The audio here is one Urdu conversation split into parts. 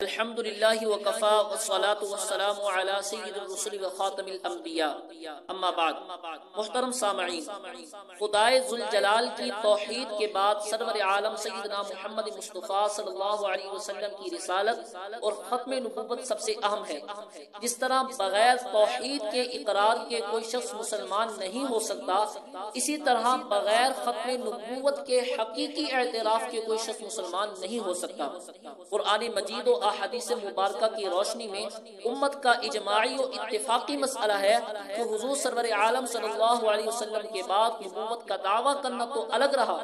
الحمد للہ وکفا والصلاة والسلام علی سید الرسل وخاتم الانبیاء، اما بعد۔ محترم سامعین، خدائے ذوالجلال کی توحید کے بعد سرور عالم سیدنا محمد مصطفیٰ صلی اللہ علیہ وسلم کی رسالت اور ختم نبوت سب سے اہم ہے۔ جس طرح بغیر توحید کے اقرار کے کوئی شخص مسلمان نہیں ہو سکتا، اسی طرح بغیر ختم نبوت کے حقیقی اعتراف کے کوئی شخص مسلمان نہیں ہو سکتا۔ قرآن مجید و احادیث مبارکہ کی روشنی میں امت کا اجماعی و اتفاقی مسئلہ ہے کہ حضور سرور عالم صلی اللہ علیہ وسلم کے بعد نبوت کا دعویٰ کرنا تو الگ رہا،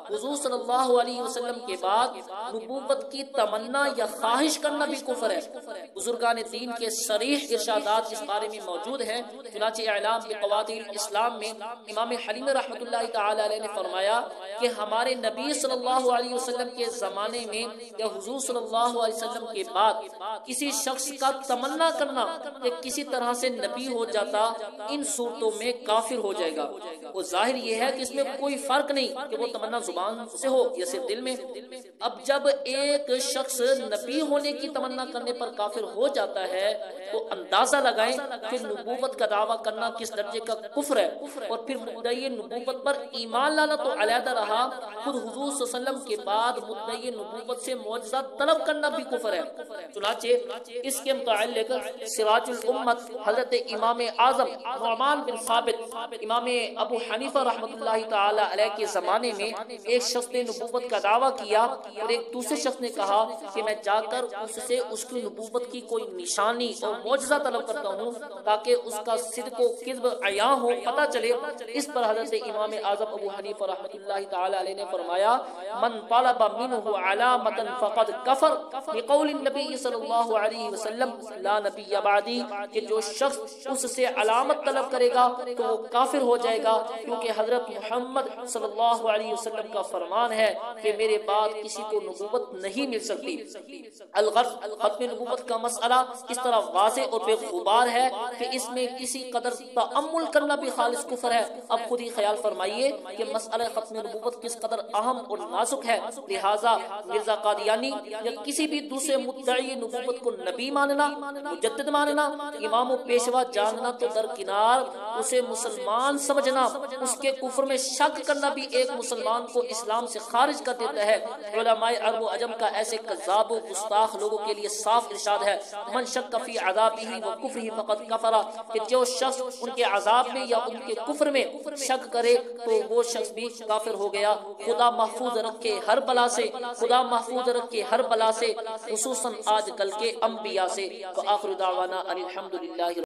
حضور صلی اللہ علیہ وسلم کے بعد نبوت کی تمنا یا خواہش کرنا بھی کفر ہے۔ بزرگان دین کے صریح ارشادات اس بارے میں موجود ہیں۔ چنانچہ اعلام بقواعد الاسلام میں امام حلیم رحمۃ اللہ تعالی علیہ نے فرمایا کہ ہمارے نبی صلی اللہ علیہ وسلم کے زمانے میں یا حضور صلی اللہ علیہ وسلم کے بعد کسی شخص کا تمنا کرنا کہ کسی طرح سے نبی ہو جاتا، ان صورتوں میں کافر ہو جائے گا۔ وہ ظاہر یہ ہے کہ اس میں کوئی فرق نہیں کہ وہ تمنا زبان سے ہو یا صرف دل میں۔ اب جب ایک شخص نبی ہونے کی تمنا کرنے پر کافر ہو جاتا ہے تو اندازہ لگائیں کہ نبوت کا دعویٰ کرنا کس درجے کا کفر ہے، اور پھر مدعی نبوت پر ایمان لانا تو علیحدہ رہا، خود حضور صلی اللہ علیہ وسلم کے بعد مدعی نبوت سے معجزہ طلب کرنا بھی کفر ہے۔ چنانچہ اس کے متعلق سراج الامت حضرت امام اعظم نعمان بن ثابت امام ابو حنیفہ رحمۃ اللہ تعالی علیہ کے زمانے میں ایک شخص نے نبوت کا دعویٰ کیا اور ایک دوسرے شخص نے کہا کہ میں جا کر اس سے اس کی نبوت کی کوئی نشانی اور معجزہ طلب کرتا ہوں تاکہ اس کا صدق و کذب عیاں ہو، پتہ چلے۔ اس پر حضرت امام اعظم ابو حنیفہ رحمۃ اللہ تعالی علیہ نے فرمایا من طلب منہ علامۃ فقد کفر بقول النبی صلی اللہ علیہ وسلم لا نبی بعدی، کہ جو شخص اس سے علامت طلب کرے گا تو وہ کافر ہو جائے گا، کیونکہ حضرت محمد صلی اللہ علیہ وسلم کا فرمان ہے کہ میرے بعد کسی کو نبوت نہیں مل سکتی۔ الغرض ختم نبوت کا مسئلہ اس طرح واضح اور بے غبار ہے کہ اس میں کسی قدر تأمل کرنا بھی خالص کفر ہے۔ اب خود ہی خیال فرمائیے کہ مسئلہ ختم نبوت کس قدر اہم اور نازک ہے، لہٰذا مرزا قادیانی یا کسی بھی دوسرے مدعی نبوت کو نبی ماننا، مجدد ماننا، امام و پیشوا جاننا تو درکنار، اسے مسلمان سمجھنا، اس کے کفر میں شک کرنا بھی ایک مسلمان کو اسلام سے خارج کر دیتا ہے۔ علماء عرب و عجم کا ایسے کذاب و گستاخ لوگوں کے لیے صاف ارشاد ہے من شک فی عذابہ و کفرہ فقد کفر، کہ جو شخص ان کے عذاب میں یا ان کے کفر میں شک کرے تو وہ شخص بھی کافر ہو گیا۔ خدا محفوظ رکھے ہر بلا سے، خدا محفوظ رکھے ہر بلا سے، خصوصاً آج کل کے انبیاء سے۔ وآخر دعوانا ان الحمدللہ